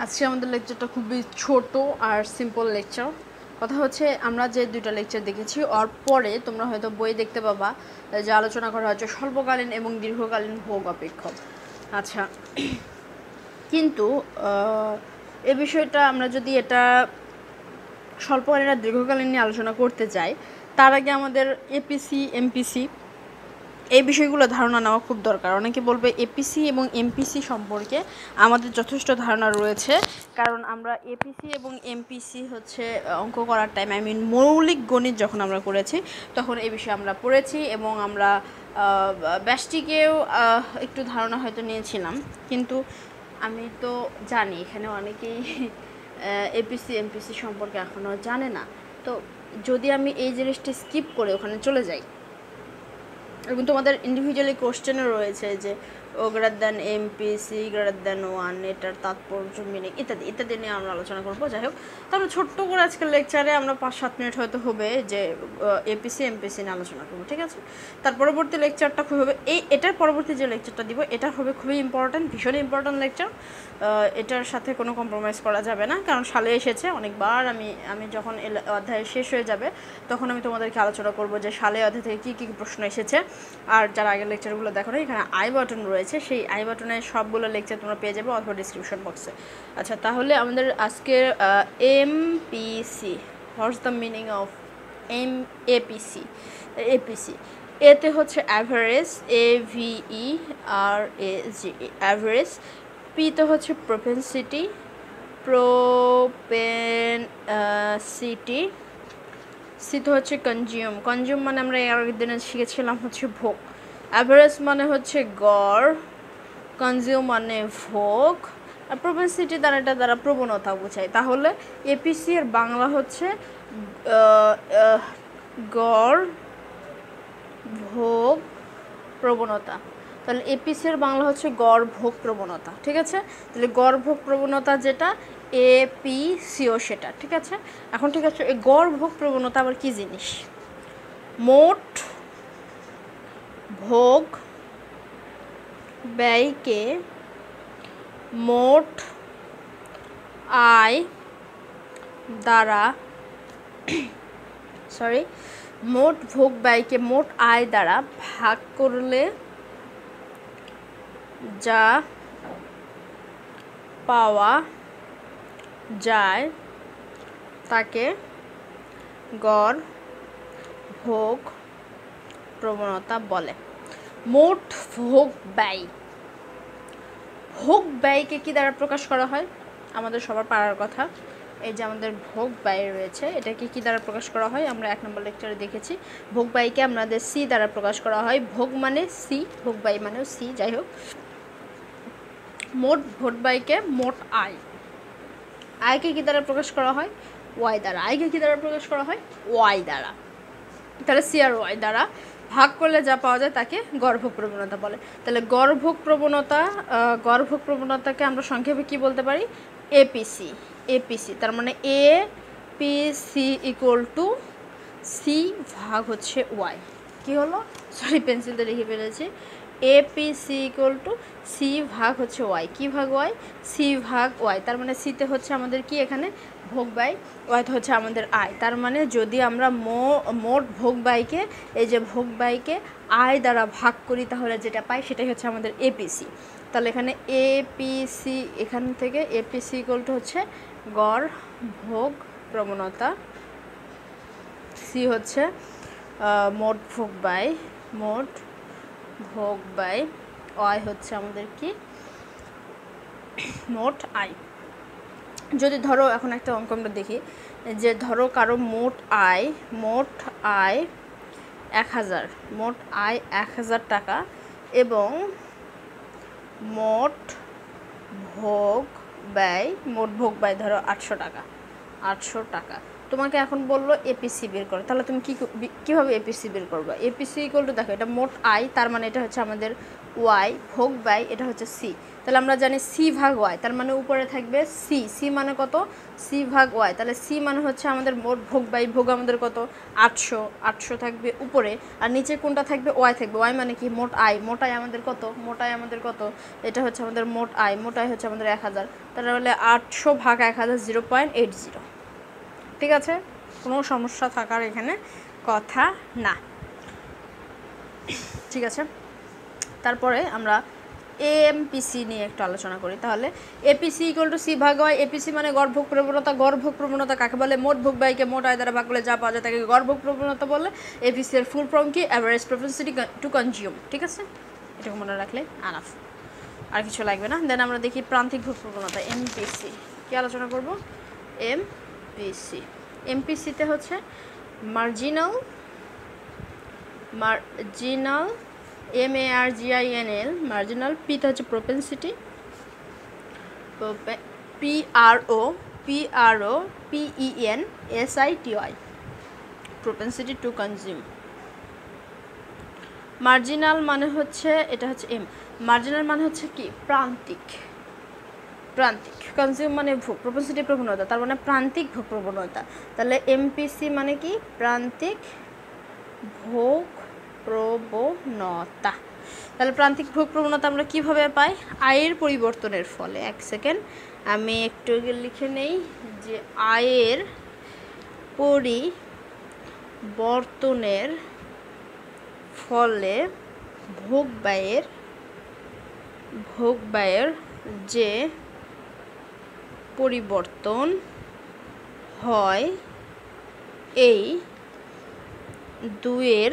আজকে আমাদের লেকচারটা খুবই ছোট আর সিম্পল লেকচার। কথা হচ্ছে আমরা যে দুইটা লেকচার দেখেছি ওর পরে তোমরা হয়তো বই দেখতে পাবা যে আলোচনা করা হচ্ছে স্বল্পকালীন এবং দীর্ঘকালীন ভোগ অপেক্ষক। আচ্ছা, কিন্তু এ বিষয়টা আমরা যদি এটা স্বল্পকালীন আর দীর্ঘকালীন নিয়ে আলোচনা করতে যাই, তার আগে আমাদের এপিসি এমপিসি এই বিষয়গুলো ধারণা নেওয়া খুব দরকার। অনেকে বলবে এপিসি এবং এমপিসি সম্পর্কে আমাদের যথেষ্ট ধারণা রয়েছে, কারণ আমরা এপিসি এবং এমপিসি হচ্ছে অঙ্ক করার টাইম মৌলিক গণিত যখন আমরা করেছি তখন এই বিষয়ে আমরা পড়েছি এবং আমরা ব্যষ্টিকেও একটু ধারণা হয়তো নিয়েছিলাম। কিন্তু আমি তো জানি এখানে অনেকেই এপিসি এমপিসি সম্পর্কে এখনও জানে না। তো যদি আমি এই জিনিসটি স্কিপ করে ওখানে চলে যাই, এবং তোমাদের ইন্ডিভিজুয়ালি কোশ্চেনও রয়েছে যে ও greater than MPC greater than 1, এটার তাৎপর্য, মিনিং ইত্যাদি ইত্যাদি নিয়ে আমরা আলোচনা করবো। যাই হোক, তারপরে ছোট্ট করে আজকের লেকচারে আমরা 5-7 মিনিট হয়তো হবে যে এপিসি এমপিসি নিয়ে আলোচনা করবো, ঠিক আছে? তার পরবর্তী লেকচারটা খুব হবে এটার পরবর্তী যে লেকচারটা দিব এটা হবে খুবই ইম্পর্ট্যান্ট, ভীষণ ইম্পর্ট্যান্ট লেকচার। এটার সাথে কোনো কম্প্রোমাইজ করা যাবে না, কারণ সালে এসেছে অনেকবার। আমি যখন অধ্যায় শেষ হয়ে যাবে তখন আমি তোমাদেরকে আলোচনা করব যে সালে অধ্যায় থেকে কী কী প্রশ্ন এসেছে। আর যারা আগের লেকচারগুলো দেখো না, এখানে আই বাটন রয়েছে, সেই আই বাটনে সবগুলো লেকচার তোমরা পেয়ে যাবে অথবা ডিসক্রিপশন বক্সে। আচ্ছা, তাহলে আমাদের আজকের MPC, what's the meaning of APC? APC এতে হচ্ছে অ্যাভারেজ, AVERAGE অ্যাভারেজ। পিতে হচ্ছে প্রপেনসিটি, সিতে হচ্ছে কনজিউম মানে আমরা এর আগের দিনে শিখেছিলাম হচ্ছে ভোগ। অ্যাভারেজ মানে হচ্ছে গড়, কনজিউম মানে ভোগ, আর প্রপেনসিটি দ্বারা প্রবণতা বোঝায়। তাহলে এপিসি এর বাংলা হচ্ছে গড় ভোগ প্রবণতা। তাহলে এপিসি এর বাংলা হচ্ছে গড় ভোগ প্রবণতা, ঠিক আছে? তাহলে গড় ভোগ প্রবণতা যেটা এপিসিও সেটা, ঠিক আছে? এখন ঠিক আছে, এই গড় ভোগ প্রবণতা আবার কী জিনিস? মোট ভোগ ব্যয়কে মোট আয় দ্বারা মোট ভোগ ব্যয়কে মোট আয় দ্বারা ভাগ করলে যা পাওয়া যায় তাকে গড় ভোগ প্রবণতা বলে। মোট ভোগ ব্যয়কে কী দ্বারা প্রকাশ করা হয়? আমাদের সবার পারার কথা, এই যে আমাদের ভোগ ব্যয় রয়েছে, এটাকে কী দ্বারা প্রকাশ করা হয়? আমরা 1 নম্বর লেকচারে দেখেছি ভোগ ব্যয়কে আমাদের সি দ্বারা প্রকাশ করা হয়। ভোগ মানে সি, ভোগ ব্যয় মানেও সি। যাই হোক, মোট ভোগ ব্যয়কে মোট আয়কে কী দ্বারা প্রকাশ করা হয়? ওয়াই দ্বারা। আয়কে কী দ্বারা প্রকাশ করা হয়? ওয়াই দ্বারা। তাহলে সি আর ওয়াই দ্বারা ভাগ করলে যা পাওয়া যায় তাকে গড়ভোগ প্রবণতা বলে। তাহলে গড়ভোগ প্রবণতাকে আমরা সংক্ষেপে কি বলতে পারি? এপিসি। তার মানে এপিসি ইকুয়াল টু সি ভাগ হচ্ছে ওয়াই। কী হলো? পেন্সিলতে লিখে ফেলেছি। এপিসি ইকুয়াল টু সি ভাগ হচ্ছে ওয়াই। কী ভাগ ওয়াই? সি ভাগ ওয়াই। তার মানে সিতে হচ্ছে আমাদের কি এখানে ভোগ ব্যয়, ওয়াইতে হচ্ছে আমাদের আয়। তার মানে যদি আমরা মোট ভোগ ব্যয়কে, এই যে ভোগ ব্যয়কে আয় দ্বারা ভাগ করি তাহলে যেটা পাই সেটাই হচ্ছে আমাদের এপিসি। তাহলে এখানে এপিসি, এখান থেকে এপিসি ইকুয়াল টু হচ্ছে গড় ভোগ প্রবণতা, সি হচ্ছে মোট ভোগ ব্যয়, ওয়াই হচ্ছে আমাদের কি মোট আয়। যদি ধরো এখন একটা অঙ্ক আমরা দেখি যে ধরো কারো মোট আয় 1000, মোট আয় 1000 টাকা এবং মোট ভোগ ব্যয় ধরো 800 টাকা। তোমাকে এখন বললো এপিসি বের করো, তাহলে তুমি কীভাবে এপিসি বের করবে? এপিসি ইকুয়াল টু দেখো এটা মোট আই, তার মানে এটা হচ্ছে আমাদের ওয়াই ভোগ বাই এটা হচ্ছে সি। তাহলে আমরা জানি সি ভাগ ওয়াই, তার মানে উপরে থাকবে সি, সি মানে কত? সি ভাগ ওয়াই, তাহলে সি মানে হচ্ছে আমাদের মোট ভোগ বাই ভোগ আমাদের কত? 800, 800 থাকবে উপরে, আর নিচে কোনটা থাকবে? ওয়াই থাকবে। ওয়াই মানে কি? মোট আই। মোট আই আমাদের কত? মোট আই আমাদের কত? এটা হচ্ছে আমাদের মোট আই। মোট আই হচ্ছে আমাদের 1000, তাহলে 800 ভাগ 1000 0.80। ঠিক আছে, কোনো সমস্যা থাকার এখানে কথা না। ঠিক আছে, তারপরে আমরা এমপিসি নিয়ে একটু আলোচনা করি। তাহলে এপিসি ইকুয়াল টু সি ভাগ ওয়াই। এপিসি মানে গড় ভোগ প্রবণতা। গড় ভোগ প্রবণতা কাকে বলে? মোট ভোগ বাইকে মোট আয় দ্বারা ভাগ করলে যা পাওয়া যায় তাকে গড় ভোগ প্রবণতা বলে। এপিসি এর ফুল ফর্ম কি? Average propensity to consume. ঠিক আছে, এটাকে মনে রাখলে আনাফ, আর কিছু লাগবে না। দেন আমরা দেখি প্রান্তিক ভোগ প্রবণতা এমপিসি কি আলোচনা করব। এমপিসি, এমপিসিতে হচ্ছে মার্জিনাল MARGINAL মার্জিনাল, পিতে হচ্ছে propensity PROPENSITY propensity to consume. Marginal মানে হচ্ছে এটা হচ্ছে এম, মার্জিনাল মানে হচ্ছে কি? প্রান্তিক। প্রান্তিক, কনজিউম মানে ভোগ, প্রপেন্সিটি প্রবণতা, তার মানে প্রান্তিক ভোগ প্রবণতা। তাহলে এমপিসি মানে কি? প্রান্তিক ভোগ প্রবণতা। তাহলে প্রান্তিক ভোগ প্রবণতা আমরা কিভাবে পাই? আয়ের পরিবর্তনের ফলে। এক সেকেন্ড আমি একটু লিখে নেই যে আয়ের পরিবর্তনের ফলে ভোগ ব্যয়ের যে পরিবর্তন হয় এই দুয়ের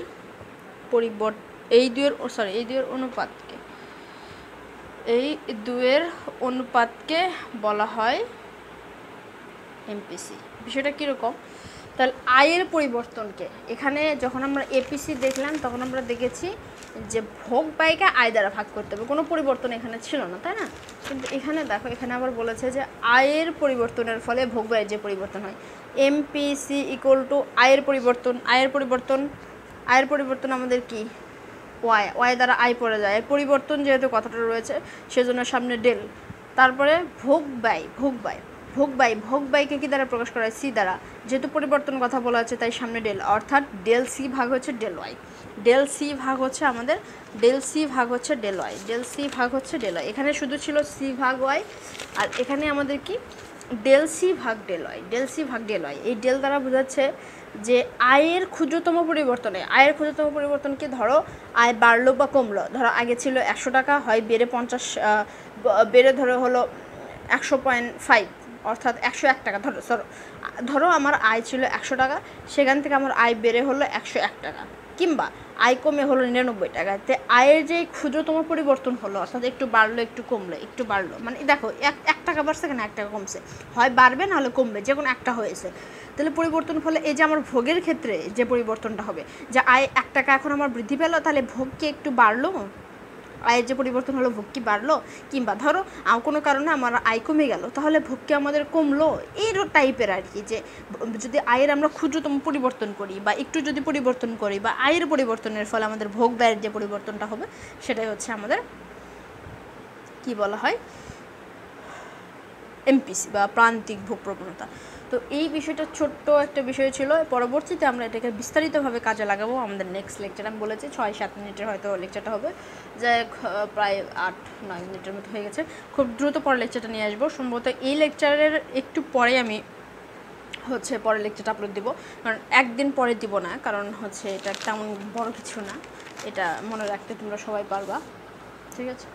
অনুপাতকে বলা হয় এমপিসি। বিষয়টা কীরকম? তাহলে আয়ের পরিবর্তনকে, এখানে যখন আমরা এপিসি দেখলাম তখন আমরা দেখেছি যে ভোগ ব্যয়কে আয় দ্বারা ভাগ করতে হবে, কোনো পরিবর্তন এখানে ছিল না, তাই না? কিন্তু এখানে দেখো, এখানে আবার বলেছে যে আয়ের পরিবর্তনের ফলে ভোগ ব্যয়ের যে পরিবর্তন হয়। এমপিসি ইকুয়াল টু আয়ের পরিবর্তন। আয়ের পরিবর্তন আমাদের কি? ওয়াই দ্বারা আয় পড়ে যায়, পরিবর্তন যেহেতু কথাটা রয়েছে সেজন্য সামনে ডেল। তারপরে ভোগ ব্যয়কে কি দ্বারা প্রকাশ করা হয়? সি দ্বারা, যেহেতু পরিবর্তন কথা বলা আছে তাই সামনে ডেল, অর্থাৎ ডেল সি ভাগ হচ্ছে ডেল ওয়াই। ডেল সি ভাগ হচ্ছে ডেল ওয়াই। এখানে শুধু ছিল সি ভাগ ওয়াই, আর এখানে আমাদের কি? ডেল সি ভাগ ডেল ওয়াই। এই ডেল দ্বারা বোঝাচ্ছে যে আয়ের ক্ষুদ্রতম পরিবর্তন কি? ধরো আয় বাড়লো বা কমলো, ধরো আগে ছিল 100 টাকা, হয় বেড়ে ধরো হলো 100.5, অর্থাৎ 101 টাকা। ধরো আমার আয় ছিল 100 টাকা, সেখান থেকে আমার আয় বেড়ে হলো 101 টাকা, কিংবা আয় কমে হলো 99 টাকা। তে আয়ের যে ক্ষুদ্রতম পরিবর্তন হলো, অর্থাৎ একটু বাড়লো একটু বাড়লো, মানে দেখো 1 টাকা বাড়ছে কেন 1 টাকা কমছে, হয় বাড়বে নাহলে কমবে, যে কোনো একটা হয়েছে। তাহলে পরিবর্তন ফলে এই যে আমার ভোগের ক্ষেত্রে যে পরিবর্তনটা হবে, যে আয় 1 টাকা এখন আমার বৃদ্ধি পেল, তাহলে ভোগ কি একটু বাড়লো? আয়ের যে পরিবর্তন হলো ভোগ কি বাড়লো? কিংবা ধরো কোনো কারণে আমার আয় কমে গেল, তাহলে ভোগ কি আমাদের কমলো? এই টাইপের আর কি, যে যদি আয়ের আমরা ক্ষুদ্রতম পরিবর্তন করি বা একটু যদি পরিবর্তন করি, বা আয়ের পরিবর্তনের ফলে আমাদের ভোগ ব্যয়ের যে পরিবর্তনটা হবে, সেটাই হচ্ছে আমাদের কি বলা হয়? এমপিসি বা প্রান্তিক ভোগ প্রবণতা। তো এই বিষয়টা ছোট্ট একটা বিষয় ছিল, পরবর্তীতে আমরা এটাকে বিস্তারিতভাবে কাজে লাগাবো আমাদের নেক্সট লেকচার। আমি বলেছি 6-7 মিনিটের হয়তো লেকচারটা হবে, যাই প্রায় 8-9 মিনিটের মতো হয়ে গেছে। খুব দ্রুত পরের লেকচারটা নিয়ে আসবো। সম্ভবত এই লেকচারের একটু পরে আমি পরের লেকচারটা আপলোড দিব, কারণ একদিন পরে দিব না, কারণ এটা তেমন বড় কিছু না, এটা মনে রাখতে তোমরা সবাই পারবা। ঠিক আছে।